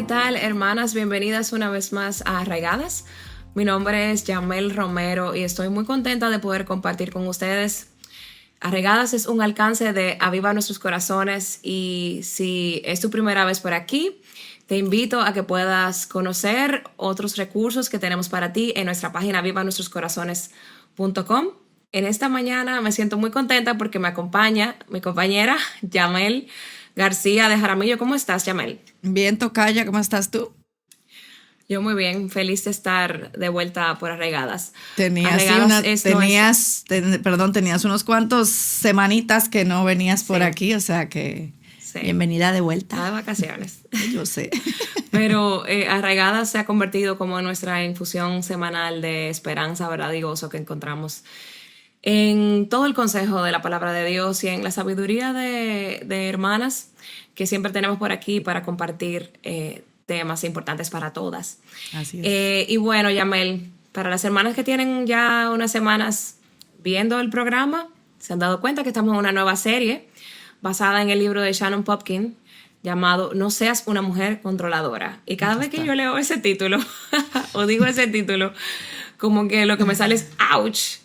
¿qué tal, hermanas? Bienvenidas una vez más a Arraigadas. Mi nombre es Yamel Romero y estoy muy contenta de poder compartir con ustedes. Arraigadas es un alcance de Aviva Nuestros Corazones y si es tu primera vez por aquí, te invito a que puedas conocer otros recursos que tenemos para ti en nuestra página avivanuestroscorazones.com. En esta mañana me siento muy contenta porque me acompaña mi compañera Yamel García de Jaramillo. ¿Cómo estás, Yamel? Bien, tocaya, ¿cómo estás tú? Yo muy bien, feliz de estar de vuelta por Arraigadas. Tenías unos cuantos semanitas que no venías por aquí, o sea que bienvenida de vuelta. Estaba de vacaciones. Yo sé. Pero Arraigadas se ha convertido como nuestra infusión semanal de esperanza, verdad y gozo que encontramos en todo el consejo de la palabra de Dios y en la sabiduría de hermanas que siempre tenemos por aquí para compartir temas importantes para todas. Así es. Y bueno, Yamel, para las hermanas que tienen ya unas semanas viendo el programa, se han dado cuenta que estamos en una nueva serie basada en el libro de Shannon Popkin llamado No seas una mujer controladora. Y cada vez que yo leo ese título o digo ese título, como que lo que me sale es ouch.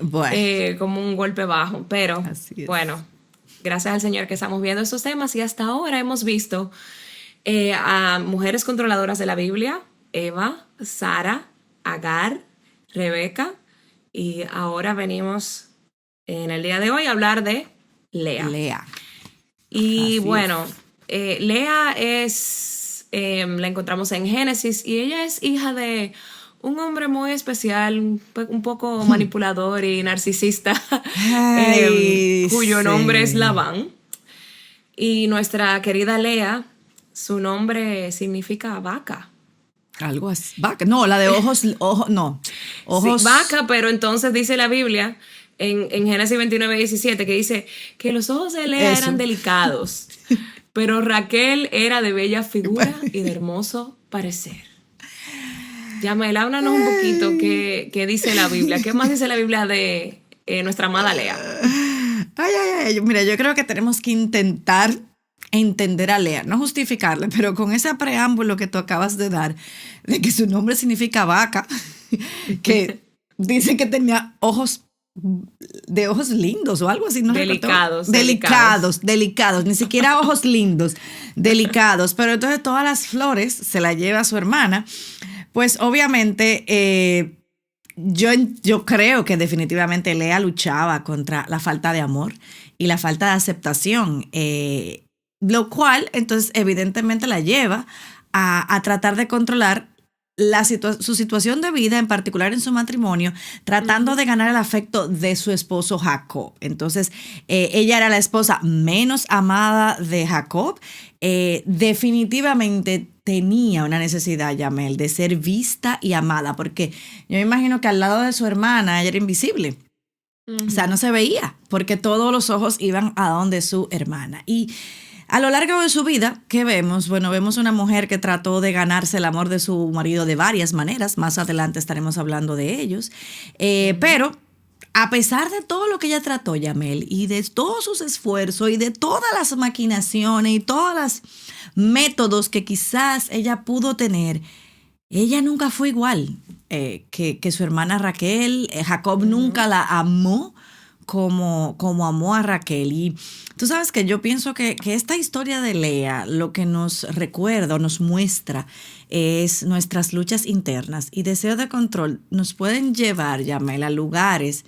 Bueno. Como un golpe bajo, pero bueno, gracias al Señor que estamos viendo estos temas y hasta ahora hemos visto a mujeres controladoras de la Biblia: Eva, Sara, Agar, Rebeca, y ahora venimos en el día de hoy a hablar de Lea. Y bueno, Lea la encontramos en Génesis y ella es hija de un hombre muy especial, un poco manipulador y narcisista, cuyo nombre es Labán. Y nuestra querida Lea, su nombre significa vaca. Algo así. Vaca. No, la de ojos, no. Ojos. Sí, vaca, pero entonces dice la Biblia en Génesis 29:17 que dice que los ojos de Lea eran delicados, pero Raquel era de bella figura y de hermoso parecer. Yamel, háblanos un poquito qué dice la Biblia. ¿Qué más dice la Biblia de nuestra amada Lea? Mira, yo creo que tenemos que intentar entender a Lea, no justificarle, pero con ese preámbulo que tú acabas de dar, de que su nombre significa vaca, que dicen que tenía ojos lindos o algo así, ¿no? Delicados, ni siquiera ojos lindos, delicados, pero entonces todas las flores se las lleva a su hermana. Pues obviamente yo creo que definitivamente Lea luchaba contra la falta de amor y la falta de aceptación, lo cual entonces evidentemente la lleva a tratar de controlar su situación de vida, en particular en su matrimonio, tratando de ganar el afecto de su esposo Jacob. Entonces, ella era la esposa menos amada de Jacob. Definitivamente tenía una necesidad, Yamel, de ser vista y amada, porque yo me imagino que al lado de su hermana ella era invisible. O sea, no se veía, porque todos los ojos iban a donde su hermana. Y a lo largo de su vida, ¿qué vemos? Bueno, vemos una mujer que trató de ganarse el amor de su marido de varias maneras. Más adelante estaremos hablando de ellos. Pero a pesar de todo lo que ella trató, Yamel, y de todos sus esfuerzos y de todas las maquinaciones y todos los métodos que quizás ella pudo tener, ella nunca fue igual que su hermana Raquel. Jacob nunca la amó como amó a Raquel. Y tú sabes que yo pienso que esta historia de Lea lo que nos recuerda o nos muestra es nuestras luchas internas y deseos de control nos pueden llevar, Yamel, a lugares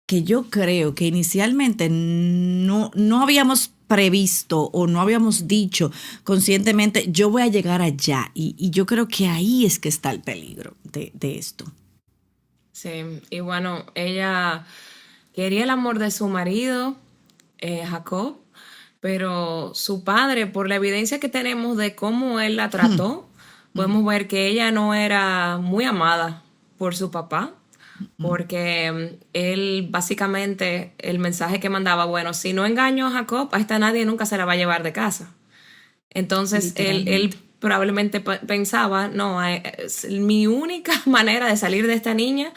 que yo creo que inicialmente no habíamos previsto o no habíamos dicho conscientemente, yo voy a llegar allá. Y yo creo que ahí es que está el peligro de esto. Sí, y bueno, ella quería el amor de su marido, Jacob, pero su padre, por la evidencia que tenemos de cómo él la trató, podemos ver que ella no era muy amada por su papá, porque él básicamente, el mensaje que mandaba, bueno, si no engaño a Jacob, a esta nadie nunca se la va a llevar de casa. Entonces él probablemente pensaba, no, es mi única manera de salir de esta niña,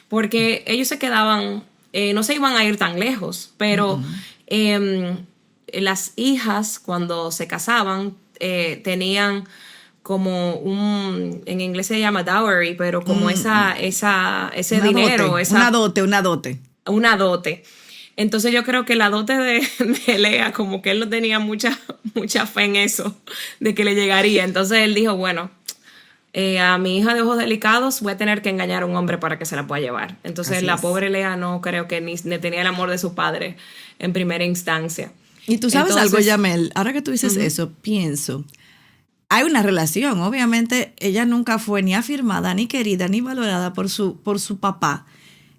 porque ellos se quedaban, no se iban a ir tan lejos, pero las hijas cuando se casaban tenían como en inglés se llama dowry, pero como ese Una dinero, dote, una dote. Una dote. Entonces yo creo que la dote de Lea, como que él no tenía mucha fe en eso, de que le llegaría. Entonces él dijo, bueno, a mi hija de ojos delicados voy a tener que engañar a un hombre para que se la pueda llevar. Entonces la pobre Lea no creo que ni tenía el amor de su padre en primera instancia. Y tú sabes algo, Yamel, ahora que tú dices eso, pienso, hay una relación, obviamente ella nunca fue ni afirmada, ni querida, ni valorada por su papá.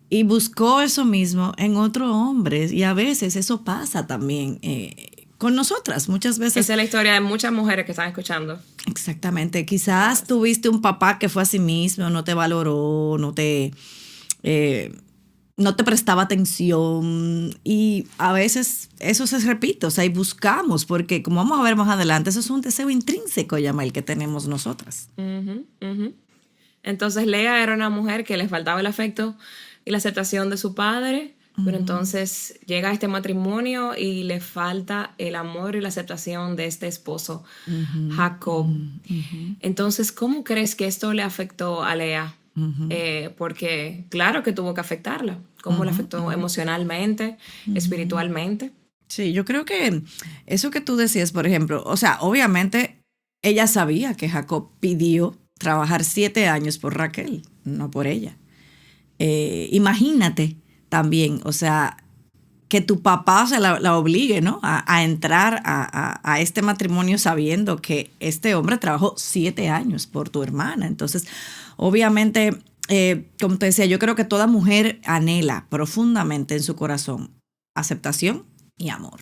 Y buscó eso mismo en otro hombre. Y a veces eso pasa también con nosotras. Muchas veces. Esa es la historia de muchas mujeres que están escuchando. Exactamente. Quizás tuviste un papá que fue a sí mismo, no te valoró, no te prestaba atención. Y a veces eso se repite. O sea, y buscamos, porque como vamos a ver más adelante, eso es un deseo intrínseco, Yamel, que tenemos nosotras. Entonces Lea era una mujer que le faltaba el afecto y la aceptación de su padre, pero entonces llega a este matrimonio y le falta el amor y la aceptación de este esposo, Jacob. Entonces, ¿cómo crees que esto le afectó a Lea? Porque claro que tuvo que afectarla. ¿Cómo le afectó emocionalmente, espiritualmente? Sí, yo creo que eso que tú decías, por ejemplo, o sea, obviamente ella sabía que Jacob pidió trabajar 7 años por Raquel, no por ella. Imagínate también, o sea, que tu papá se la obligue, ¿no? A entrar a este matrimonio sabiendo que este hombre trabajó 7 años por tu hermana. Entonces, obviamente, como te decía, yo creo que toda mujer anhela profundamente en su corazón aceptación y amor.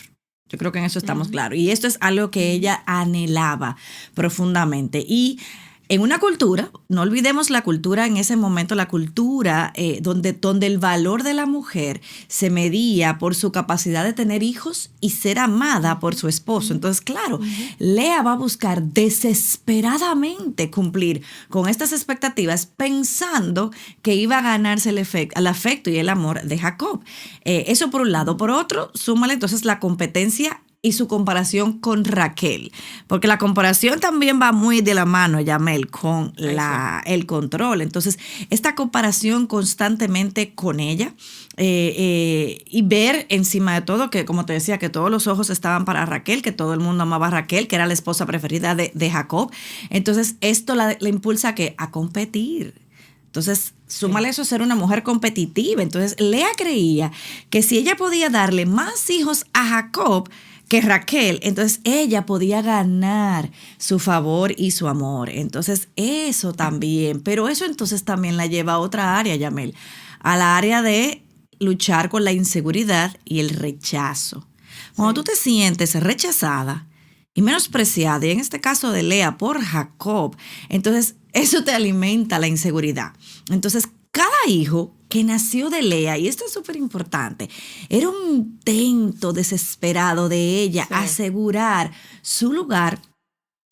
Yo creo que en eso estamos claros. Y esto es algo que ella anhelaba profundamente. Y en una cultura, no olvidemos la cultura en ese momento, la cultura donde el valor de la mujer se medía por su capacidad de tener hijos y ser amada por su esposo. Entonces, claro, Lea va a buscar desesperadamente cumplir con estas expectativas pensando que iba a ganarse el afecto y el amor de Jacob. Eso por un lado. Por otro, súmale entonces la competencia y su comparación con Raquel, porque la comparación también va muy de la mano, Yamel, con el control. Entonces, esta comparación constantemente con ella y ver encima de todo que, como te decía, que todos los ojos estaban para Raquel, que todo el mundo amaba a Raquel, que era la esposa preferida de Jacob. Entonces, esto la impulsa a competir. Entonces, súmale eso a ser una mujer competitiva. Entonces, Lea creía que si ella podía darle más hijos a Jacob que Raquel, entonces ella podía ganar su favor y su amor. Entonces, eso también, pero eso entonces también la lleva a otra área, Yamel, a la área de luchar con la inseguridad y el rechazo. Cuando tú te sientes rechazada y menospreciada, y en este caso de Lea por Jacob, entonces eso te alimenta la inseguridad. Entonces, cada hijo que nació de Lea, y esto es súper importante, era un intento desesperado de ella asegurar su lugar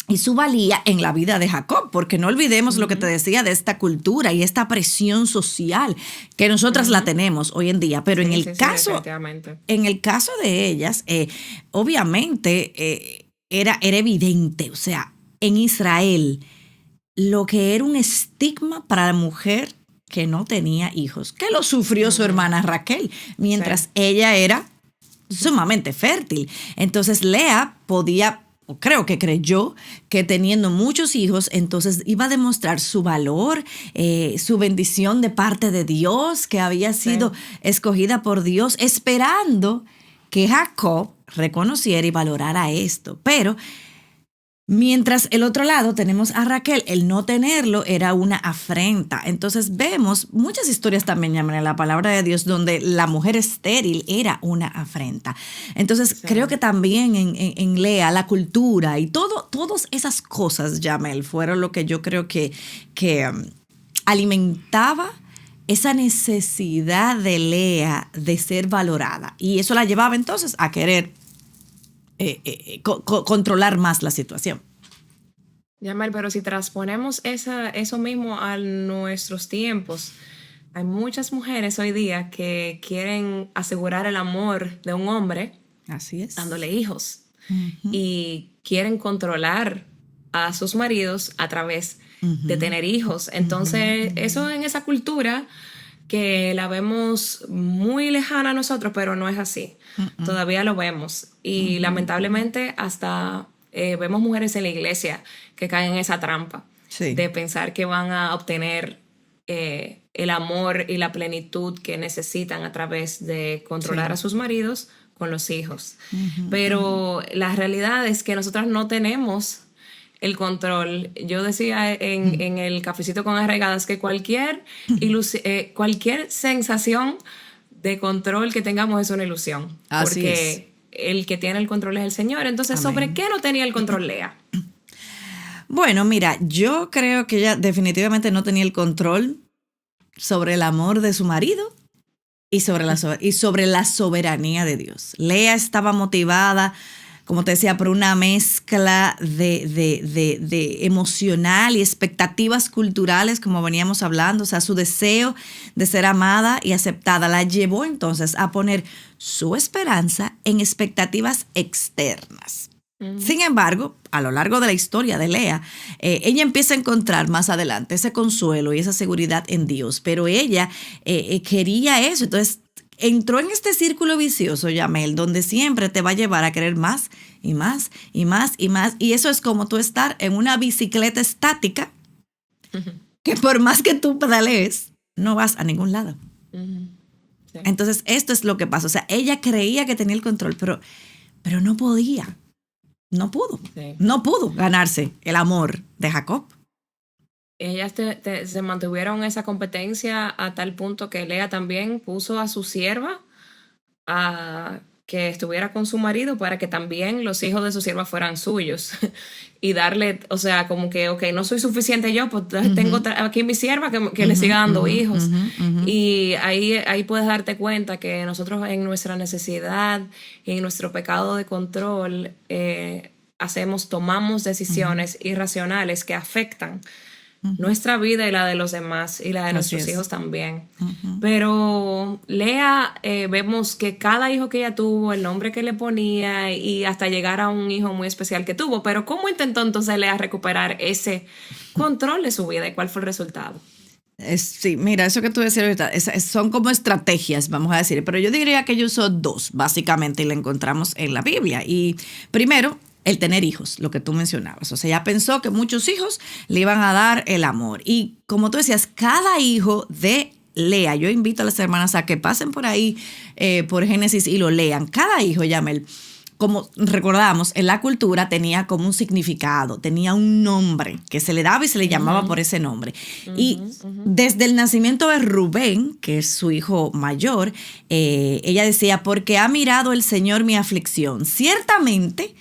y su valía en la vida de Jacob, porque no olvidemos lo que te decía de esta cultura y esta presión social que nosotras la tenemos hoy en día, pero en el caso de ellas, obviamente era evidente, o sea, en Israel, lo que era un estigma para la mujer que no tenía hijos, que lo sufrió su hermana Raquel, mientras ella era sumamente fértil. Entonces Lea podía, o creo que creyó, que teniendo muchos hijos, entonces iba a demostrar su valor, su bendición de parte de Dios, que había sido escogida por Dios, esperando que Jacob reconociera y valorara esto. Pero mientras el otro lado tenemos a Raquel, el no tenerlo era una afrenta. Entonces vemos muchas historias también, llaman en la palabra de Dios, donde la mujer estéril era una afrenta. Entonces creo que también en Lea, la cultura y todas esas cosas, Yamel, fueron lo que yo creo que alimentaba esa necesidad de Lea de ser valorada. Y eso la llevaba entonces a querer controlar más la situación. Yamel, pero si transponemos eso mismo a nuestros tiempos, hay muchas mujeres hoy día que quieren asegurar el amor de un hombre. Así es. Dándole hijos. Y quieren controlar a sus maridos a través de tener hijos. Entonces, eso en esa cultura que la vemos muy lejana a nosotros, pero no es así. Todavía lo vemos. Y lamentablemente hasta vemos mujeres en la iglesia que caen en esa trampa de pensar que van a obtener el amor y la plenitud que necesitan a través de controlar a sus maridos con los hijos. Pero la realidad es que nosotras no tenemos el control. Yo decía en el Cafecito con Arraigadas que cualquier sensación de control que tengamos es una ilusión. Así porque es. el que tiene el control es el Señor. Entonces, Amén. ¿sobre qué no tenía el control Lea? Bueno, mira, yo creo que ella definitivamente no tenía el control sobre el amor de su marido y sobre la soberanía de Dios. Lea estaba motivada, como te decía, por una mezcla de emocional y expectativas culturales, como veníamos hablando. O sea, su deseo de ser amada y aceptada la llevó entonces a poner su esperanza en expectativas externas. Sin embargo, a lo largo de la historia de Lea, ella empieza a encontrar más adelante ese consuelo y esa seguridad en Dios, pero ella quería eso. Entonces, entró en este círculo vicioso, Yamel, donde siempre te va a llevar a querer más y más y más y más. Y eso es como tú estar en una bicicleta estática que por más que tú pedalees, no vas a ningún lado. Sí. Entonces, esto es lo que pasa. O sea, ella creía que tenía el control, pero no podía. No pudo. Sí. No pudo ganarse el amor de Jacob. Ellas se mantuvieron en esa competencia a tal punto que Lea también puso a su sierva a que estuviera con su marido para que también los hijos de su sierva fueran suyos y darle, o sea, como que, ok, no soy suficiente yo, pues tengo aquí mi sierva que le siga dando hijos. Y ahí puedes darte cuenta que nosotros en nuestra necesidad y en nuestro pecado de control tomamos decisiones irracionales que afectan nuestra vida y la de los demás y la de nuestros hijos también. Pero Lea, vemos que cada hijo que ella tuvo, el nombre que le ponía y hasta llegar a un hijo muy especial que tuvo. Pero ¿cómo intentó entonces Lea recuperar ese control de su vida y cuál fue el resultado? Sí, mira, eso que tú decías ahorita, son como estrategias, vamos a decir. Pero yo diría que ella usó dos, básicamente, y la encontramos en la Biblia. Y primero, el tener hijos, lo que tú mencionabas. O sea, ella pensó que muchos hijos le iban a dar el amor. Y como tú decías, cada hijo de Lea, yo invito a las hermanas a que pasen por ahí, por Génesis y lo lean. Cada hijo, Yamel, como recordamos, en la cultura tenía como un significado, tenía un nombre que se le daba y se le llamaba por ese nombre. Y desde el nacimiento de Rubén, que es su hijo mayor, ella decía, porque ha mirado el Señor mi aflicción. Ciertamente,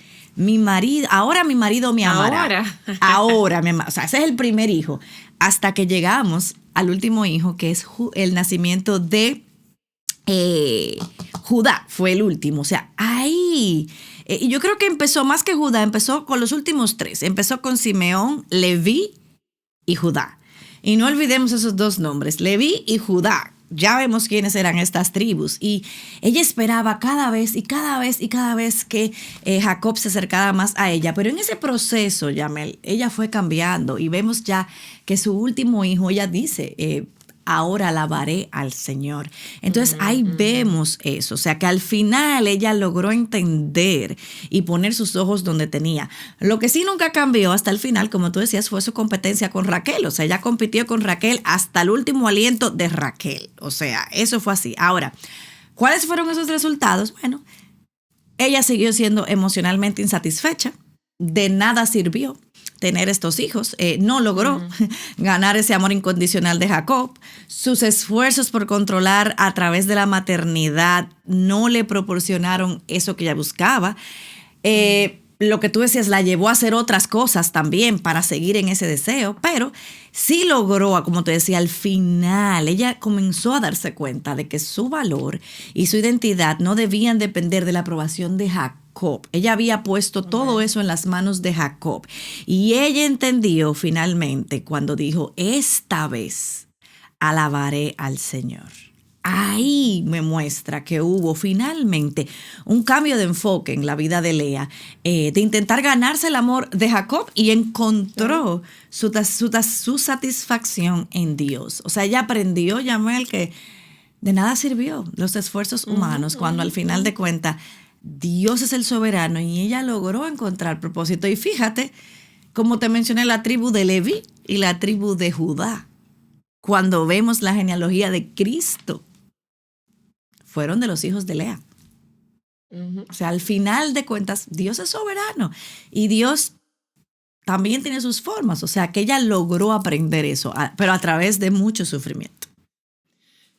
ahora mi marido me amará. Ahora me amará. O sea, ese es el primer hijo. Hasta que llegamos al último hijo, que es el nacimiento de Judá. Fue el último. O sea, ahí. Y yo creo que empezó más que Judá, empezó con los últimos tres. Empezó con Simeón, Leví y Judá. Y no olvidemos esos dos nombres, Leví y Judá. Ya vemos quiénes eran estas tribus. Y ella esperaba cada vez que Jacob se acercara más a ella. Pero en ese proceso, Yamel, ella fue cambiando. Y vemos ya que su último hijo, ella dice, ahora alabaré al Señor. Entonces ahí vemos eso. O sea, que al final ella logró entender y poner sus ojos donde tenía. Lo que sí nunca cambió hasta el final, como tú decías, fue su competencia con Raquel. O sea, ella compitió con Raquel hasta el último aliento de Raquel. O sea, eso fue así. Ahora, ¿cuáles fueron esos resultados? Bueno, ella siguió siendo emocionalmente insatisfecha. De nada sirvió tener estos hijos, no logró ganar ese amor incondicional de Jacob. Sus esfuerzos por controlar a través de la maternidad no le proporcionaron eso que ella buscaba. Lo que tú decías, la llevó a hacer otras cosas también para seguir en ese deseo, pero sí logró, como te decía, al final ella comenzó a darse cuenta de que su valor y su identidad no debían depender de la aprobación de Jacob. Ella había puesto todo eso en las manos de Jacob y ella entendió finalmente cuando dijo, esta vez alabaré al Señor. ahí me muestra que hubo finalmente un cambio de enfoque en la vida de Lea, de intentar ganarse el amor de Jacob, y encontró su satisfacción en Dios. O sea, ella aprendió, Yamel, que de nada sirvió los esfuerzos humanos cuando al final de cuentas Dios es el soberano, y ella logró encontrar propósito. Y fíjate, como te mencioné, la tribu de Leví y la tribu de Judá, cuando vemos la genealogía de Cristo, fueron de los hijos de Lea. O sea, al final de cuentas, Dios es soberano y Dios también tiene sus formas. O sea, que ella logró aprender eso, pero a través de mucho sufrimiento.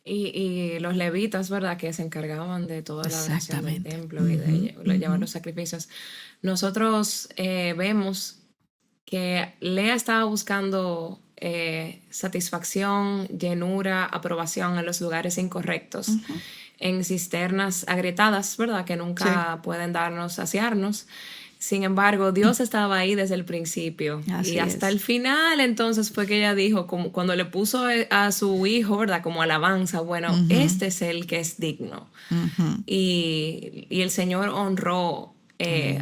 Y los levitas, ¿verdad?, que se encargaban de toda la adoración del templo y de llevar los sacrificios. Nosotros vemos que Lea estaba buscando satisfacción, llenura, aprobación en los lugares incorrectos, en cisternas agrietadas, ¿verdad?, que nunca pueden darnos, saciarnos. Sin embargo, Dios estaba ahí desde el principio. Así y hasta el final, entonces, fue que ella dijo, como cuando le puso a su hijo, ¿verdad?, como alabanza, bueno, este es el que es digno. Y el Señor honró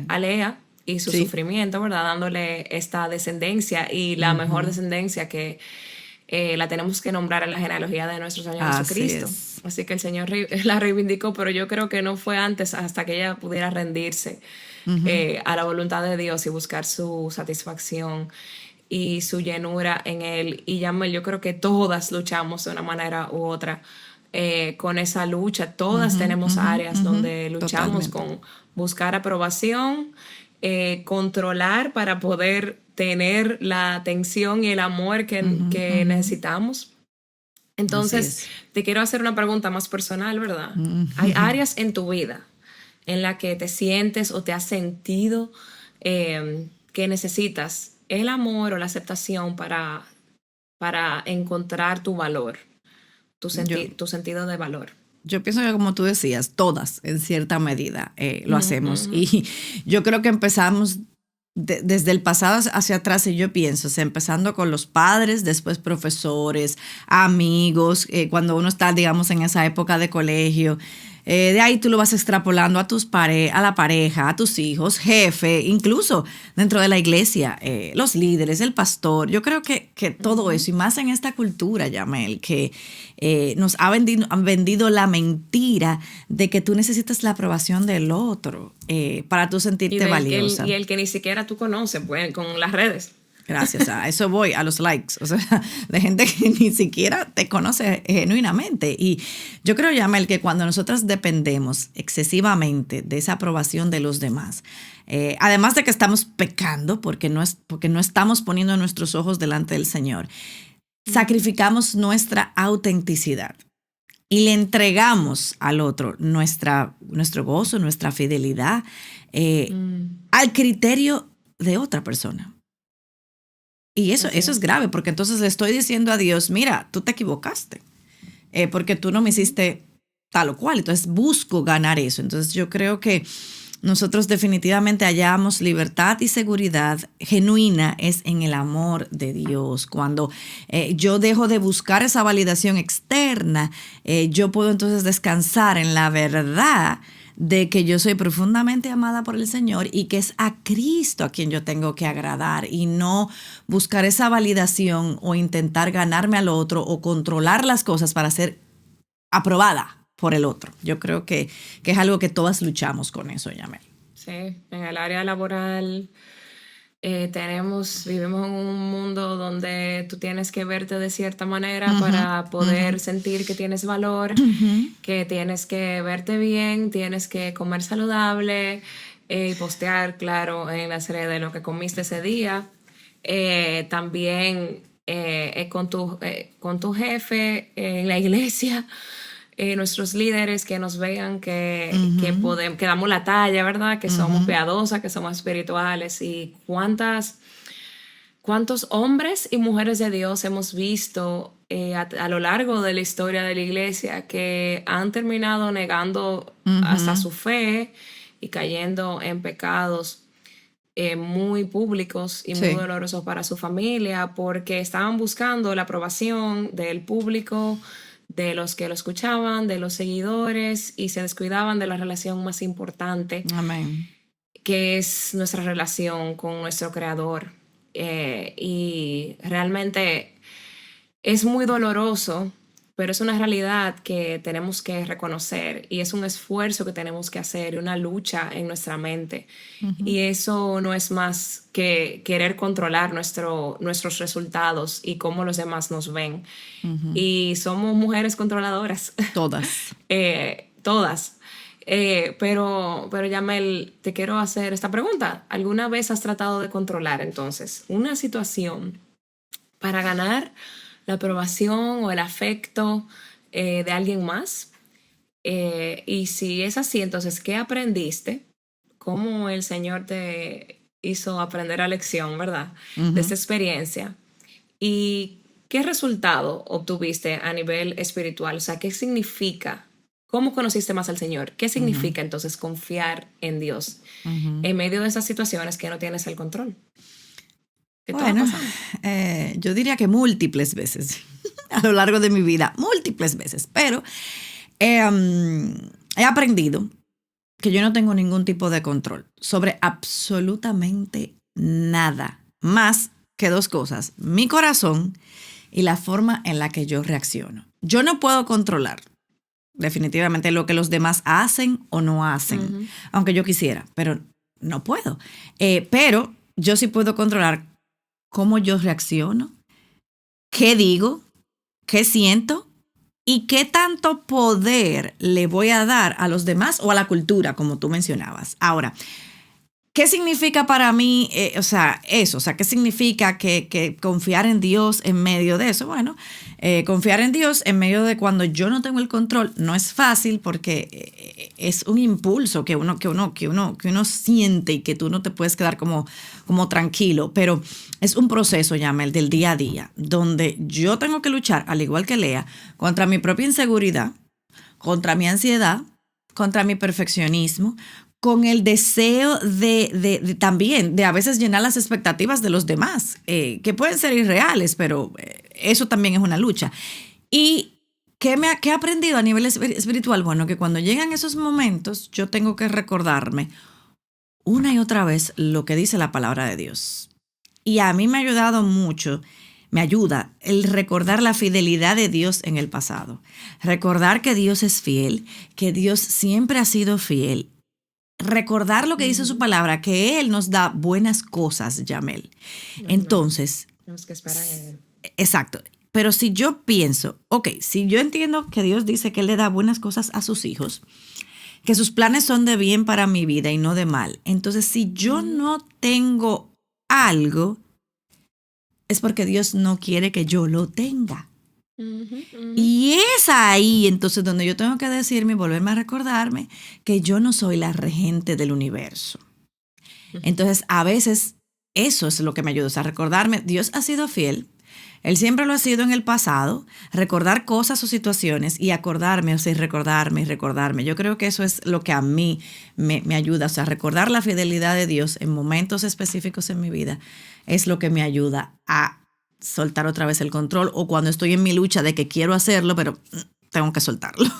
a Lea y su sufrimiento, ¿verdad?, dándole esta descendencia, y la mejor descendencia que la tenemos que nombrar en la genealogía de nuestro Señor Jesucristo. Así que el Señor la reivindicó, pero yo creo que no fue antes, hasta que ella pudiera rendirse a la voluntad de Dios y buscar su satisfacción y su llenura en Él. Y yo creo que todas luchamos de una manera u otra con esa lucha. Todas tenemos áreas donde luchamos con buscar aprobación, controlar para poder tener la atención y el amor que necesitamos. Entonces, te quiero hacer una pregunta más personal, ¿verdad? ¿Hay áreas en tu vida en la que te sientes o te has sentido que necesitas el amor o la aceptación para encontrar tu valor, tu sentido de valor? Yo pienso que, como tú decías, todas en cierta medida lo hacemos. Y yo creo que empezamos desde el pasado hacia atrás, y yo pienso, empezando con los padres, después profesores, amigos, cuando uno está, digamos, en esa época de colegio. De ahí tú lo vas extrapolando a a la pareja, a tus hijos, jefe, incluso dentro de la iglesia, los líderes, el pastor. Yo creo que todo eso, y más en esta cultura, Yamel, que nos han vendido la mentira de que tú necesitas la aprobación del otro para tú sentirte valiosa. Y el que ni siquiera tú conoces, pues, con las redes. Gracias, a eso voy, a los likes, o sea, de gente que ni siquiera te conoce genuinamente. Y yo creo, Yamel, que cuando nosotras dependemos excesivamente de esa aprobación de los demás, además de que estamos pecando porque no estamos poniendo nuestros ojos delante del Señor, sacrificamos nuestra autenticidad y le entregamos al otro nuestro gozo, nuestra fidelidad, al criterio de otra persona. Y eso es grave, porque entonces le estoy diciendo a Dios, mira, tú te equivocaste, porque tú no me hiciste tal o cual. Entonces busco ganar eso. Entonces yo creo que nosotros definitivamente hallamos libertad y seguridad genuina es en el amor de Dios. Cuando yo dejo de buscar esa validación externa, yo puedo entonces descansar en la verdad de que yo soy profundamente amada por el Señor y que es a Cristo a quien yo tengo que agradar, y no buscar esa validación o intentar ganarme al otro o controlar las cosas para ser aprobada por el otro. Yo creo que es algo que todas luchamos con eso, Yamel. Sí, en el área laboral vivimos en un mundo donde tú tienes que verte de cierta manera para poder sentir que tienes valor, que tienes que verte bien, tienes que comer saludable y postear, claro, en las redes lo que comiste ese día. También con tu jefe en la iglesia. Nuestros líderes que nos vean que damos la talla, ¿verdad? Que somos piadosas, que somos espirituales. Y cuántos hombres y mujeres de Dios hemos visto a lo largo de la historia de la iglesia que han terminado negando hasta su fe y cayendo en pecados muy públicos y muy dolorosos para su familia, porque estaban buscando la aprobación del público, de los que lo escuchaban, de los seguidores, y se descuidaban de la relación más importante, Amén. que es nuestra relación con nuestro Creador. Y realmente es muy doloroso, pero es una realidad que tenemos que reconocer y es un esfuerzo que tenemos que hacer, una lucha en nuestra mente. Y eso no es más que querer controlar nuestros resultados y cómo los demás nos ven. Y somos mujeres controladoras. Todas. Todas. Pero Yamel, te quiero hacer esta pregunta. ¿Alguna vez has tratado de controlar entonces una situación para ganar la aprobación o el afecto de alguien más? Y si es así, entonces, ¿qué aprendiste? ¿Cómo el Señor te hizo aprender la lección, verdad? De esta experiencia. ¿Y qué resultado obtuviste a nivel espiritual? O sea, ¿qué significa? ¿Cómo conociste más al Señor? ¿Qué significa entonces confiar en Dios en medio de esas situaciones que no tienes el control? ¿Qué te va Bueno, pasando? yo diría que múltiples veces a lo largo de mi vida, múltiples veces, pero he aprendido que yo no tengo ningún tipo de control sobre absolutamente nada, más que dos cosas, mi corazón y la forma en la que yo reacciono. Yo no puedo controlar definitivamente lo que los demás hacen o no hacen, aunque yo quisiera, pero no puedo. Pero yo sí puedo controlar cómo yo reacciono, qué digo, qué siento y qué tanto poder le voy a dar a los demás o a la cultura, como tú mencionabas. Ahora, ¿qué significa para mí, eso? O sea, ¿qué significa que confiar en Dios en medio de eso? Bueno, confiar en Dios en medio de cuando yo no tengo el control no es fácil porque es un impulso que uno siente y que tú no te puedes quedar como tranquilo, pero es un proceso, Yamel, del día a día, donde yo tengo que luchar, al igual que Lea, contra mi propia inseguridad, contra mi ansiedad, contra mi perfeccionismo, con el deseo de también de a veces llenar las expectativas de los demás, que pueden ser irreales, pero eso también es una lucha. ¿Y qué he aprendido a nivel espiritual? Bueno, que cuando llegan esos momentos yo tengo que recordarme una y otra vez lo que dice la palabra de Dios. Y a mí me ha ayudado mucho, me ayuda el recordar la fidelidad de Dios en el pasado. Recordar que Dios es fiel, que Dios siempre ha sido fiel. Recordar lo que dice su palabra, que Él nos da buenas cosas, Yamel. Entonces, tenemos que esperar en Él. Exacto. Pero si yo pienso, si yo entiendo que Dios dice que Él le da buenas cosas a sus hijos, que sus planes son de bien para mi vida y no de mal, entonces si yo no tengo algo, es porque Dios no quiere que yo lo tenga. Y es ahí entonces donde yo tengo que decirme y volverme a recordarme que yo no soy la regente del universo. Entonces a veces eso es lo que me ayuda, o sea, recordarme, Dios ha sido fiel, Él siempre lo ha sido en el pasado, recordar cosas o situaciones y acordarme, o sea, recordarme. Yo creo que eso es lo que a mí me ayuda, o sea, recordar la fidelidad de Dios en momentos específicos en mi vida es lo que me ayuda a soltar otra vez el control o cuando estoy en mi lucha de que quiero hacerlo, pero tengo que soltarlo.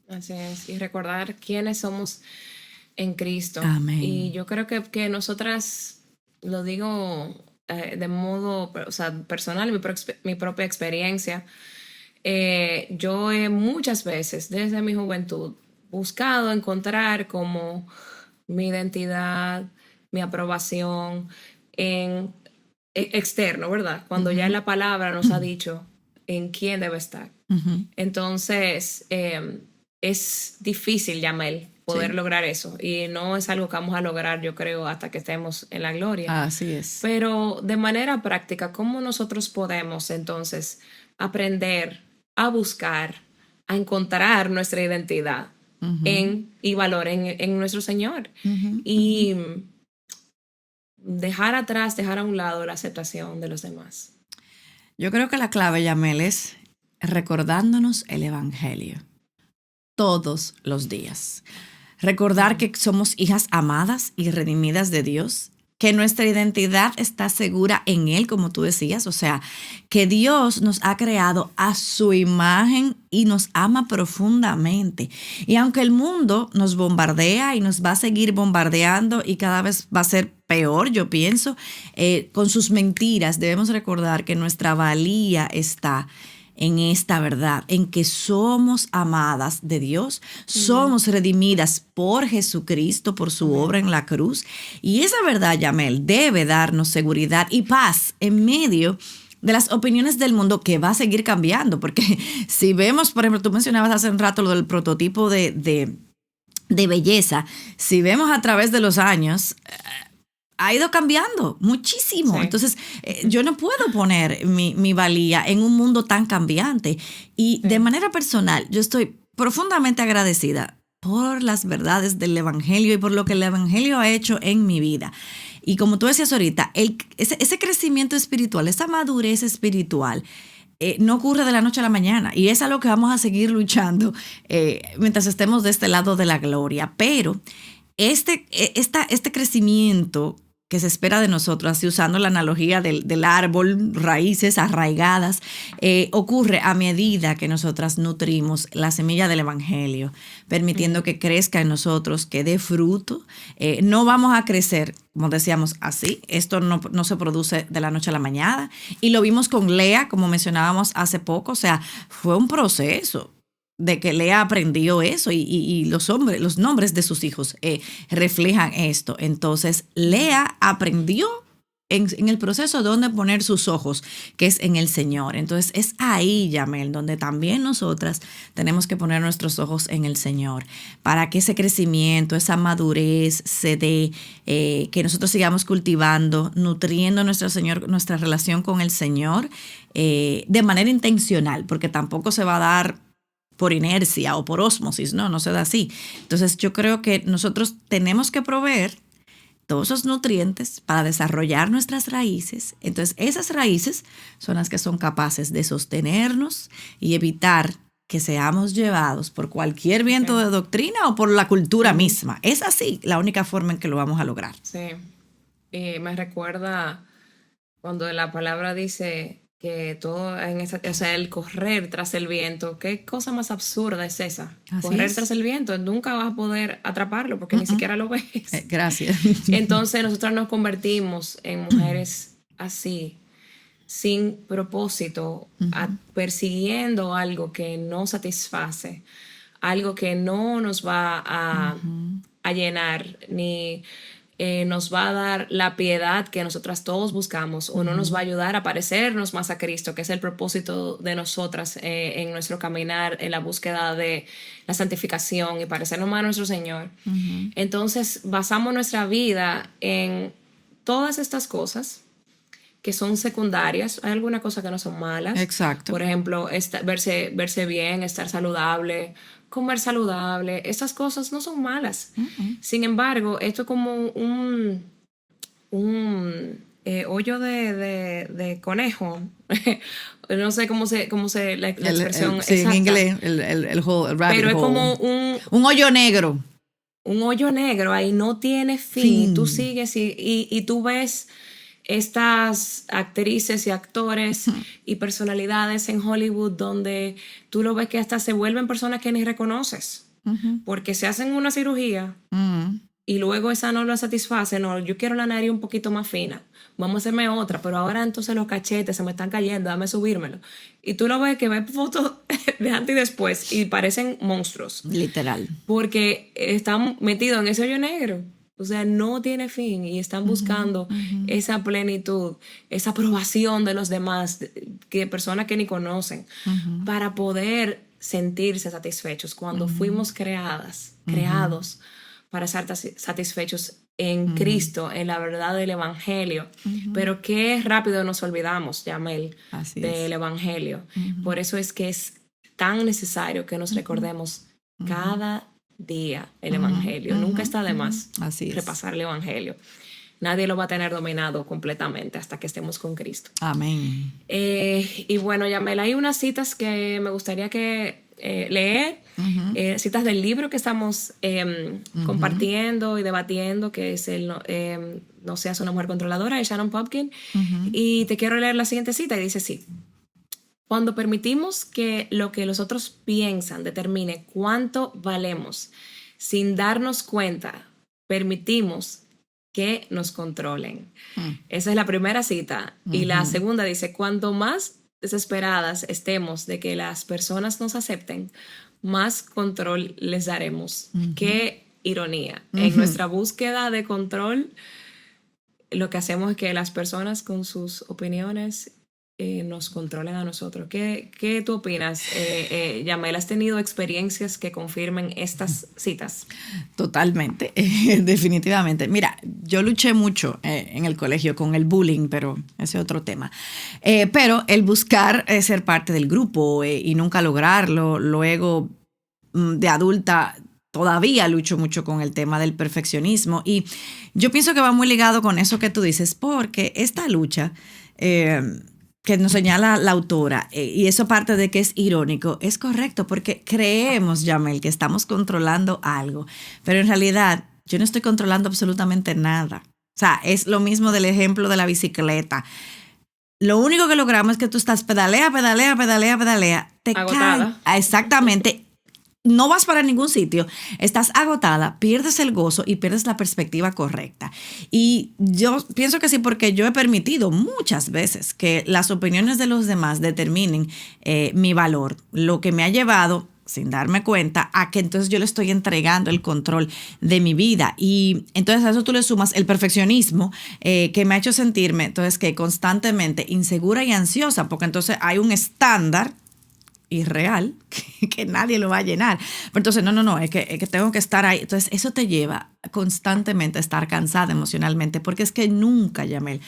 Así es, y recordar quiénes somos en Cristo. Amén. Y yo creo que nosotras, lo digo de modo, o sea, personal, mi propia experiencia, yo he muchas veces desde mi juventud buscado encontrar como mi identidad, mi aprobación en externo, ¿verdad? Cuando ya la palabra nos ha dicho en quién debe estar. Entonces, es difícil, Yamel, poder lograr eso. Y no es algo que vamos a lograr, yo creo, hasta que estemos en la gloria. Así es. Pero de manera práctica, ¿cómo nosotros podemos entonces aprender a buscar, a encontrar nuestra identidad y valor en nuestro Señor? Y dejar a un lado la aceptación de los demás. Yo creo que la clave, Yamel, es recordándonos el Evangelio todos los días. Recordar que somos hijas amadas y redimidas de Dios que nuestra identidad está segura en Él, como tú decías, o sea, que Dios nos ha creado a su imagen y nos ama profundamente. Y aunque el mundo nos bombardea y nos va a seguir bombardeando y cada vez va a ser peor, yo pienso, con sus mentiras, debemos recordar que nuestra valía está en esta verdad, en que somos amadas de Dios, somos redimidas por Jesucristo, por su obra en la cruz. Y esa verdad, Yamel, debe darnos seguridad y paz en medio de las opiniones del mundo, que va a seguir cambiando. Porque si vemos, por ejemplo, tú mencionabas hace un rato lo del prototipo de belleza, si vemos a través de los años, ha ido cambiando muchísimo. Sí. Entonces, yo no puedo poner mi valía en un mundo tan cambiante. Y de manera personal, yo estoy profundamente agradecida por las verdades del Evangelio y por lo que el Evangelio ha hecho en mi vida. Y como tú decías ahorita, ese crecimiento espiritual, esa madurez espiritual, no ocurre de la noche a la mañana. Y es algo que vamos a seguir luchando mientras estemos de este lado de la gloria. Pero este crecimiento que se espera de nosotros, así usando la analogía del árbol, raíces arraigadas, ocurre a medida que nosotras nutrimos la semilla del Evangelio, permitiendo que crezca en nosotros, que dé fruto. No vamos a crecer, como decíamos, así. Esto no se produce de la noche a la mañana. Y lo vimos con Lea, como mencionábamos hace poco. O sea, fue un proceso de que Lea aprendió eso y los nombres de sus hijos reflejan esto. Entonces, Lea aprendió en el proceso de dónde poner sus ojos, que es en el Señor. Entonces, es ahí, Yamel, donde también nosotras tenemos que poner nuestros ojos en el Señor, para que ese crecimiento, esa madurez se dé, que nosotros sigamos cultivando, nutriendo nuestra relación con el Señor de manera intencional, porque tampoco se va a dar por inercia o por ósmosis, no se da así. Entonces yo creo que nosotros tenemos que proveer todos esos nutrientes para desarrollar nuestras raíces. Entonces esas raíces son las que son capaces de sostenernos y evitar que seamos llevados por cualquier viento de doctrina o por la cultura misma. Es así la única forma en que lo vamos a lograr. Sí, me recuerda cuando la palabra dice que todo el correr tras el viento, ¿qué cosa más absurda es esa? Así correr tras el viento, nunca vas a poder atraparlo porque ni siquiera lo ves. Gracias. Entonces nosotros nos convertimos en mujeres así, sin propósito, persiguiendo algo que no satisface, algo que no nos va a llenar, ni nos va a dar la piedad que nosotras todos buscamos, o no nos va a ayudar a parecernos más a Cristo, que es el propósito de nosotras en nuestro caminar, en la búsqueda de la santificación y parecernos más a nuestro Señor. Entonces basamos nuestra vida en todas estas cosas que son secundarias. Hay algunas cosas que no son malas. Exacto. Por ejemplo, verse bien, estar saludable, comer saludable. Esas cosas no son malas. Sin embargo, esto es como un hoyo de conejo. No sé cómo se la expresión sí, exacta. En inglés, el rabbit pero es hole. como un hoyo negro. Un hoyo negro, ahí no tiene fin. Tú sigues y tú ves estas actrices y actores y personalidades en Hollywood donde tú lo ves que hasta se vuelven personas que ni reconoces porque se hacen una cirugía y luego esa no lo satisface. No, yo quiero la nariz un poquito más fina, vamos a hacerme otra, pero ahora entonces los cachetes se me están cayendo, dame subírmelo. Y tú lo ves que ves fotos de antes y después y parecen monstruos. Literal. Porque están metidos en ese hoyo negro. O sea, no tiene fin y están buscando esa plenitud, esa aprobación de los demás, que personas que ni conocen, para poder sentirse satisfechos cuando fuimos creados para ser satisfechos en Cristo, en la verdad del Evangelio. Pero qué rápido nos olvidamos, Yamel, del Evangelio. Por eso es que es tan necesario que nos recordemos cada día el Evangelio. Nunca está de más repasar el Evangelio. Nadie lo va a tener dominado completamente hasta que estemos con Cristo. Amén. Y bueno, Yamel, hay unas citas que me gustaría que leer, citas del libro que estamos compartiendo y debatiendo, que es No seas una mujer controladora, de Shannon Popkin. Y te quiero leer la siguiente cita y dice así: cuando permitimos que lo que los otros piensan determine cuánto valemos, sin darnos cuenta, permitimos que nos controlen. Esa es la primera cita. Y la segunda dice: cuanto más desesperadas estemos de que las personas nos acepten, más control les daremos. Qué ironía. En nuestra búsqueda de control, lo que hacemos es que las personas con sus opiniones nos controlen a nosotros. ¿Qué tú opinas, Yamel? ¿Has tenido experiencias que confirmen estas citas? Totalmente, definitivamente. Mira, yo luché mucho en el colegio con el bullying, pero ese es otro tema. Pero el buscar ser parte del grupo y nunca lograrlo, luego de adulta todavía lucho mucho con el tema del perfeccionismo, y yo pienso que va muy ligado con eso que tú dices, porque esta lucha que nos señala la autora, y eso parte de que es irónico, es correcto, porque creemos, Yamel, que estamos controlando algo, pero en realidad yo no estoy controlando absolutamente nada. O sea, es lo mismo del ejemplo de la bicicleta. Lo único que logramos es que tú estás pedalea, te agotada. caes. Exactamente. No vas para ningún sitio, estás agotada, pierdes el gozo y pierdes la perspectiva correcta. Y yo pienso que sí, porque yo he permitido muchas veces que las opiniones de los demás determinen mi valor, lo que me ha llevado, sin darme cuenta, a que entonces yo le estoy entregando el control de mi vida. Y entonces a eso tú le sumas el perfeccionismo que me ha hecho sentirme entonces que constantemente insegura y ansiosa, porque entonces hay un estándar irreal que nadie lo va a llenar. Pero entonces, no, es que tengo que estar ahí. Entonces, eso te lleva constantemente a estar cansada emocionalmente, porque es que nunca, Yamel,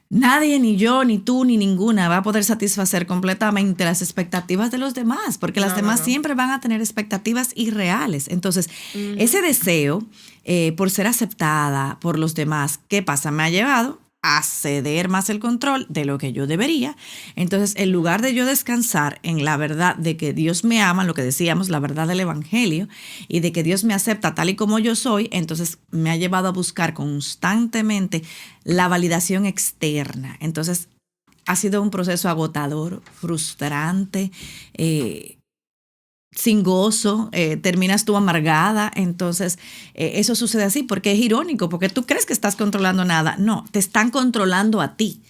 nadie, ni yo, ni tú, ni ninguna va a poder satisfacer completamente las expectativas de los demás, porque las demás siempre van a tener expectativas irreales. Entonces, ese deseo por ser aceptada por los demás, ¿qué pasa? Me ha llevado a ceder más el control de lo que yo debería. Entonces, en lugar de yo descansar en la verdad de que Dios me ama, lo que decíamos, la verdad del evangelio, y de que Dios me acepta tal y como yo soy, entonces me ha llevado a buscar constantemente la validación externa. Entonces, ha sido un proceso agotador, frustrante, sin gozo, terminas tú amargada. Entonces eso sucede así porque es irónico, porque tú crees que estás controlando nada. No, te están controlando a ti,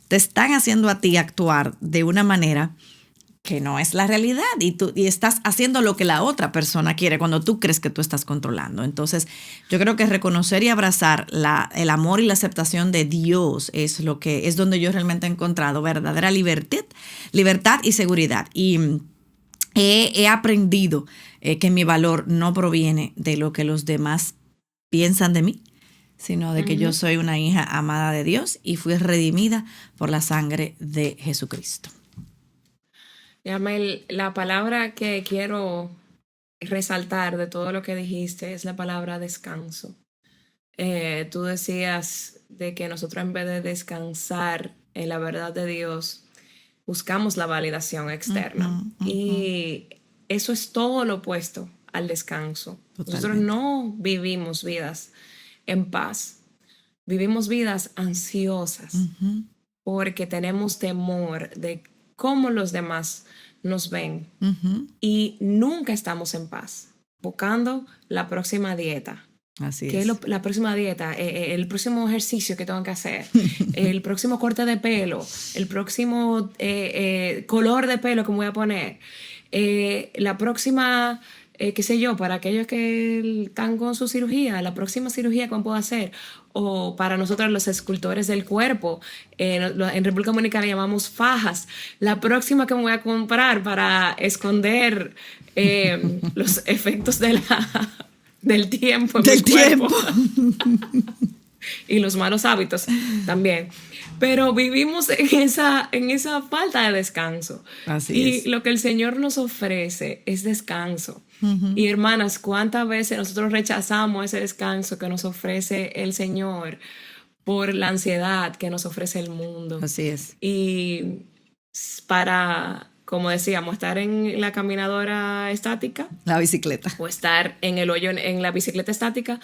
te están haciendo a ti actuar de una manera que no es la realidad, y estás haciendo lo que la otra persona quiere cuando tú crees que tú estás controlando. Entonces yo creo que reconocer y abrazar el amor y la aceptación de Dios es lo que es donde yo realmente he encontrado verdadera libertad y seguridad. Y he aprendido que mi valor no proviene de lo que los demás piensan de mí, sino de que yo soy una hija amada de Dios y fui redimida por la sangre de Jesucristo. Yamel, la palabra que quiero resaltar de todo lo que dijiste es la palabra descanso. Tú decías de que nosotros, en vez de descansar en la verdad de Dios, buscamos la validación externa. Y eso es todo lo opuesto al descanso. Totalmente. Nosotros no vivimos vidas en paz. Vivimos vidas ansiosas porque tenemos temor de cómo los demás nos ven. Y nunca estamos en paz, buscando la próxima dieta. Así ¿Qué es. es la próxima dieta? El próximo ejercicio que tengo que hacer, el próximo corte de pelo, el próximo color de pelo que me voy a poner, la próxima, qué sé yo, para aquellos que están con su cirugía, la próxima cirugía que me puedo hacer, o para nosotros los escultores del cuerpo, en República Dominicana llamamos fajas, la próxima que me voy a comprar para esconder los efectos del tiempo en del mi cuerpo. Y los malos hábitos también. Pero vivimos en esa falta de descanso. Así es. Y lo que el Señor nos ofrece es descanso. Y hermanas, ¿cuántas veces nosotros rechazamos ese descanso que nos ofrece el Señor por la ansiedad que nos ofrece el mundo? Así es. Y para como decíamos, estar en la caminadora estática. La bicicleta. O estar en el hoyo, en la bicicleta estática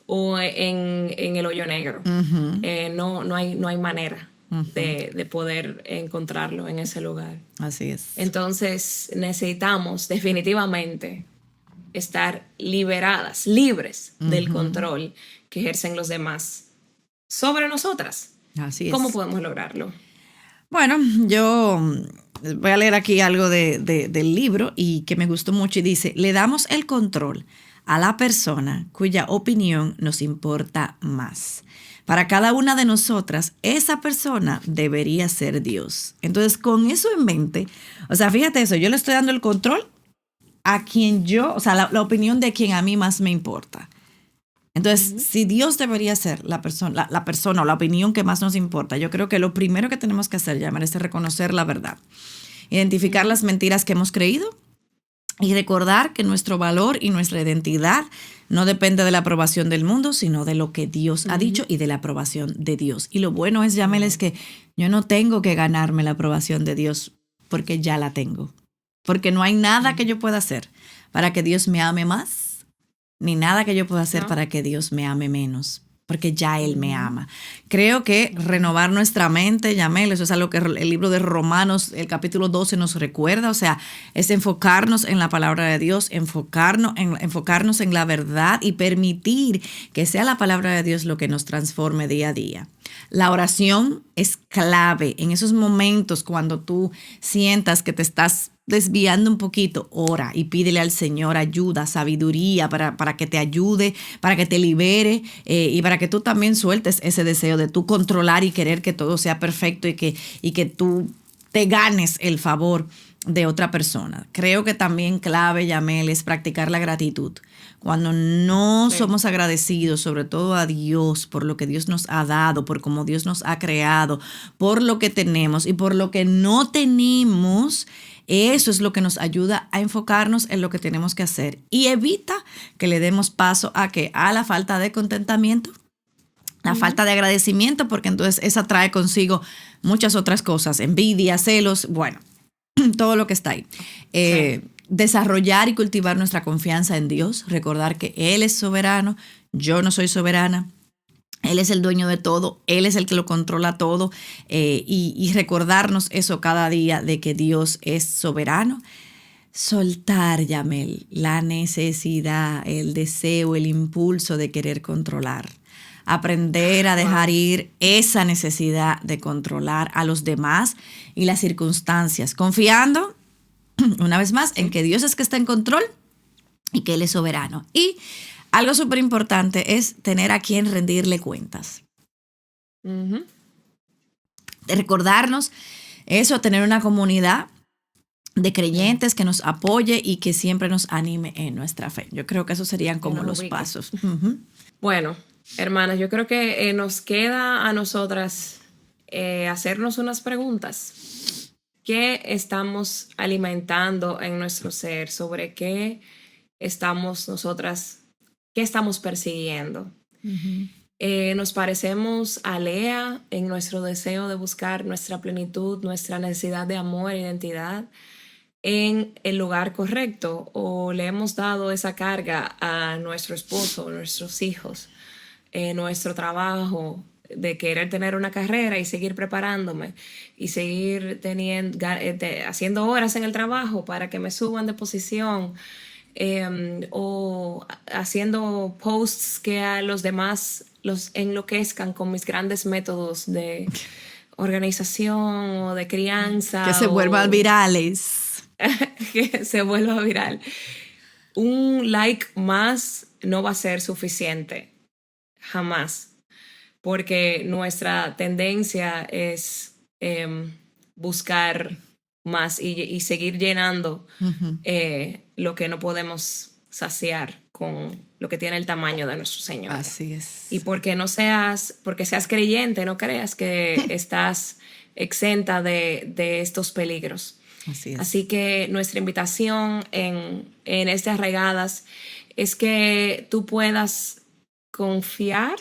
o en el hoyo negro. No hay manera de poder encontrarlo en ese lugar. Así es. Entonces necesitamos definitivamente estar libres del control que ejercen los demás sobre nosotras. Así es. ¿Cómo podemos lograrlo? Bueno, yo voy a leer aquí algo del libro y que me gustó mucho y dice, le damos el control a la persona cuya opinión nos importa más. Para cada una de nosotras, esa persona debería ser Dios. Entonces, con eso en mente, o sea, fíjate eso, yo le estoy dando el control a quien o sea, la opinión de quien a mí más me importa. Entonces, si Dios debería ser la persona o la opinión que más nos importa, yo creo que lo primero que tenemos que hacer, Yamel, es reconocer la verdad, identificar las mentiras que hemos creído y recordar que nuestro valor y nuestra identidad no depende de la aprobación del mundo, sino de lo que Dios ha dicho y de la aprobación de Dios. Y lo bueno es, Yamel, es que yo no tengo que ganarme la aprobación de Dios porque ya la tengo. Porque no hay nada que yo pueda hacer para que Dios me ame más, ni nada que yo pueda hacer para que Dios me ame menos, porque ya Él me ama. Creo que renovar nuestra mente, Yamel, eso es algo que el libro de Romanos, el capítulo 12 nos recuerda, o sea, es enfocarnos en la palabra de Dios, enfocarnos en la verdad y permitir que sea la palabra de Dios lo que nos transforme día a día. La oración es clave en esos momentos cuando tú sientas que te estás desviando un poquito, ora y pídele al Señor ayuda, sabiduría para que te ayude, para que te libere y para que tú también sueltes ese deseo de tú controlar y querer que todo sea perfecto y que tú te ganes el favor de otra persona. Creo que también clave, Yamel, es practicar la gratitud. Cuando no somos agradecidos, sobre todo a Dios, por lo que Dios nos ha dado, por cómo Dios nos ha creado, por lo que tenemos y por lo que no tenemos, eso es lo que nos ayuda a enfocarnos en lo que tenemos que hacer y evita que le demos paso a la falta de contentamiento, la falta de agradecimiento, porque entonces esa trae consigo muchas otras cosas, envidia, celos, bueno, todo lo que está ahí. Desarrollar y cultivar nuestra confianza en Dios, recordar que Él es soberano, yo no soy soberana. Él es el dueño de todo, Él es el que lo controla todo y recordarnos eso cada día de que Dios es soberano. Soltar, Yamel, la necesidad, el deseo, el impulso de querer controlar. Aprender a dejar ir esa necesidad de controlar a los demás y las circunstancias, confiando, una vez más, en que Dios es que está en control y que Él es soberano. Y algo súper importante es tener a quien rendirle cuentas. De recordarnos eso, tener una comunidad de creyentes que nos apoye y que siempre nos anime en nuestra fe. Yo creo que esos serían como los pasos. Bueno, hermanas, yo creo que nos queda a nosotras hacernos unas preguntas. ¿Qué estamos alimentando en nuestro ser? ¿Sobre qué estamos nosotras? ¿Qué estamos persiguiendo? Nos parecemos a Lea en nuestro deseo de buscar nuestra plenitud, nuestra necesidad de amor e identidad en el lugar correcto, o le hemos dado esa carga a nuestro esposo, nuestros hijos, nuestro trabajo, de querer tener una carrera y seguir preparándome y seguir haciendo horas en el trabajo para que me suban de posición. O haciendo posts que a los demás los enloquezcan con mis grandes métodos de organización o de crianza. Que se vuelvan virales. Que se vuelva viral. Un like más no va a ser suficiente, jamás, porque nuestra tendencia es buscar más y seguir llenando lo que no podemos saciar con lo que tiene el tamaño de nuestro Señor. Así es. Y porque seas creyente, no creas que estás exenta de estos peligros. Así es. Así que nuestra invitación en estas regadas es que tú puedas confiar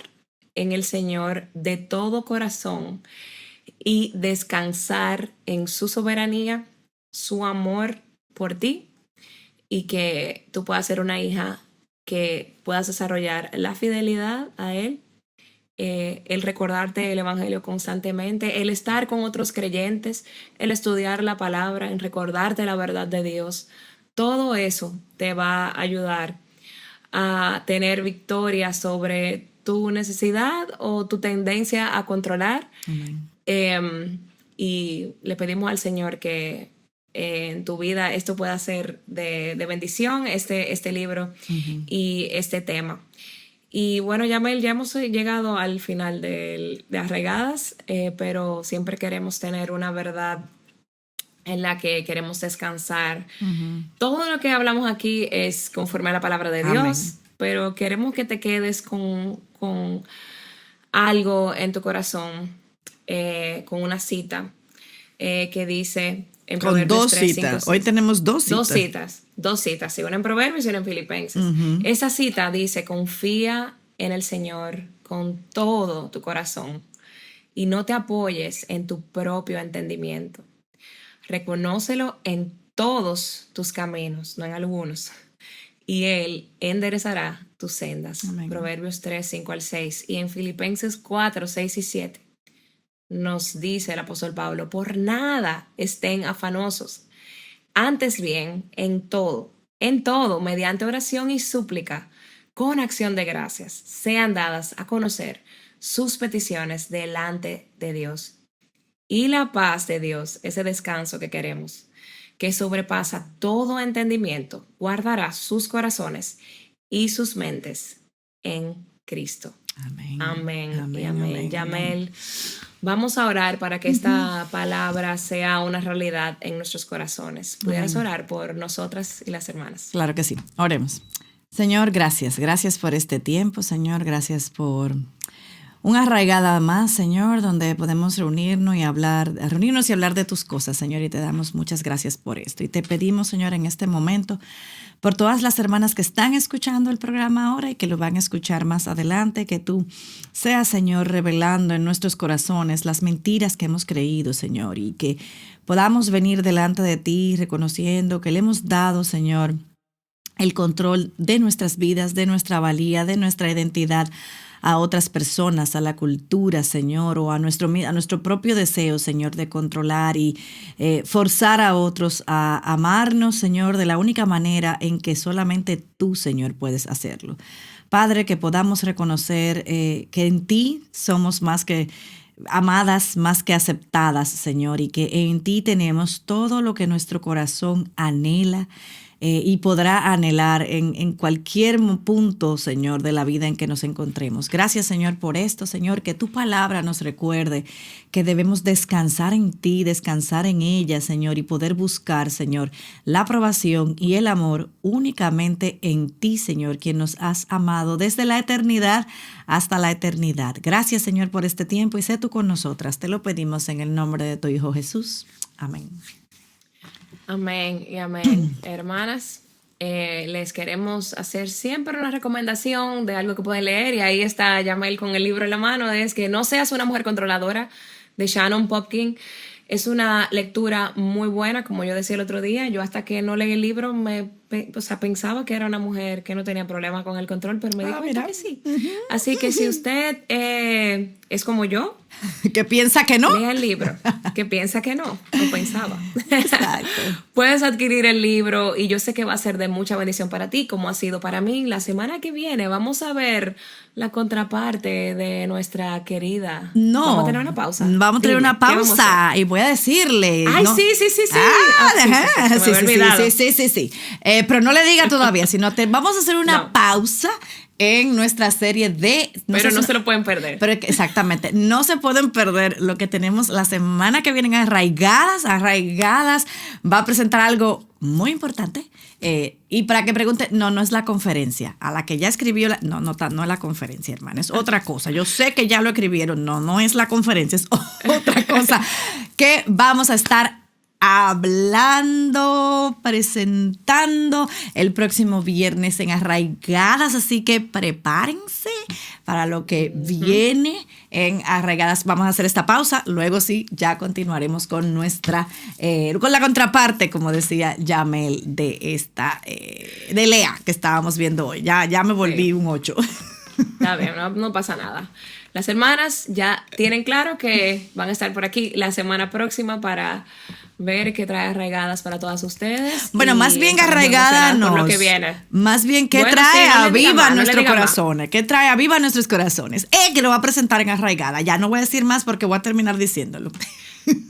en el Señor de todo corazón y descansar en su soberanía, su amor por ti y que tú puedas ser una hija que puedas desarrollar la fidelidad a Él, el recordarte el Evangelio constantemente, el estar con otros creyentes, el estudiar la palabra, el recordarte la verdad de Dios. Todo eso te va a ayudar a tener victoria sobre tu necesidad o tu tendencia a controlar. Y le pedimos al Señor que en tu vida esto pueda ser de bendición, este libro y este tema. Y bueno, Yamel, ya hemos llegado al final de Arraigadas, pero siempre queremos tener una verdad en la que queremos descansar. Todo lo que hablamos aquí es conforme a la palabra de Dios, pero queremos que te quedes con algo en tu corazón, con una cita que dice en Proverbios 3, 5, 6. Con 2 citas. Hoy tenemos 2 citas. Dos citas, sí, una en Proverbios y una en Filipenses. Esa cita dice: confía en el Señor con todo tu corazón y no te apoyes en tu propio entendimiento. Reconócelo en todos tus caminos, no en algunos, y Él enderezará tus sendas. Amén. Proverbios 3, 5 al 6. Y en Filipenses 4, 6 y 7 nos dice el apóstol Pablo: por nada estén afanosos, antes bien, en todo, mediante oración y súplica, con acción de gracias, sean dadas a conocer sus peticiones delante de Dios. Y la paz de Dios, ese descanso que queremos, que sobrepasa todo entendimiento, guardará sus corazones y sus mentes en Cristo. Amén. Amén. Amén. Amén. Yamel, vamos a orar para que esta palabra sea una realidad en nuestros corazones. ¿Pudieras orar por nosotras y las hermanas? Claro que sí. Oremos. Señor, gracias. Gracias por este tiempo, Señor. Gracias por una arraigada más, Señor, donde podemos reunirnos y hablar de tus cosas, Señor, y te damos muchas gracias por esto. Y te pedimos, Señor, en este momento, por todas las hermanas que están escuchando el programa ahora y que lo van a escuchar más adelante, que tú seas, Señor, revelando en nuestros corazones las mentiras que hemos creído, Señor, y que podamos venir delante de ti reconociendo que le hemos dado, Señor, el control de nuestras vidas, de nuestra valía, de nuestra identidad a otras personas, a la cultura, Señor, o a nuestro propio deseo, Señor, de controlar y forzar a otros a amarnos, Señor, de la única manera en que solamente tú, Señor, puedes hacerlo. Padre, que podamos reconocer que en ti somos más que amadas, más que aceptadas, Señor, y que en ti tenemos todo lo que nuestro corazón anhela y podrá anhelar en cualquier punto, Señor, de la vida en que nos encontremos. Gracias, Señor, por esto, Señor, que tu palabra nos recuerde que debemos descansar en ti, descansar en ella, Señor, y poder buscar, Señor, la aprobación y el amor únicamente en ti, Señor, quien nos has amado desde la eternidad hasta la eternidad. Gracias, Señor, por este tiempo y sé tú con nosotras. Te lo pedimos en el nombre de tu Hijo Jesús. Amén. Amén y amén. Hermanas, les queremos hacer siempre una recomendación de algo que pueden leer, y ahí está Yamel con el libro en la mano. Es que No seas una mujer controladora, de Shannon Popkin. Es una lectura muy buena, como yo decía el otro día. Yo hasta que no leí el libro pensaba que era una mujer que no tenía problema con el control, pero me di cuenta que sí. Así que si usted es como yo, que piensa que no, lea el libro, que piensa que no, o pensaba. Exacto. Puedes adquirir el libro y yo sé que va a ser de mucha bendición para ti, como ha sido para mí. La semana que viene vamos a ver la contraparte de nuestra querida. No. Vamos a tener una pausa. Vamos a tener una pausa y voy a decirle. Ay, ¿no? sí. Sí. Pero no le diga todavía, sino vamos a hacer una pausa en nuestra serie de... Pero no se lo pueden perder. Pero exactamente, no se pueden perder lo que tenemos la semana que viene. Arraigadas va a presentar algo muy importante. Y para que pregunte, no es la conferencia a la que ya escribió, no es la conferencia, hermana, es otra cosa. Yo sé que ya lo escribieron, no es la conferencia, es otra cosa que vamos a estar hablando, presentando el próximo viernes en Arraigadas, así que prepárense para lo que viene en Arraigadas. Vamos a hacer esta pausa, luego sí, ya continuaremos con nuestra, con la contraparte, como decía Yamel, de esta, de Lea, que estábamos viendo hoy. Ya me volví un 8. Está bien, no pasa nada. Las hermanas ya tienen claro que van a estar por aquí la semana próxima para ver qué trae Arraigadas para todas ustedes. Bueno, más bien Arraigada no. Por lo que viene. Más bien, ¿qué trae a viva nuestros corazones? ¿Qué trae a viva nuestros corazones? Que lo va a presentar en Arraigada. Ya no voy a decir más porque voy a terminar diciéndolo.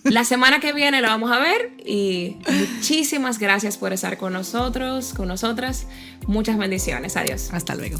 La semana que viene lo vamos a ver y muchísimas gracias por estar con nosotros, con nosotras. Muchas bendiciones. Adiós. Hasta luego.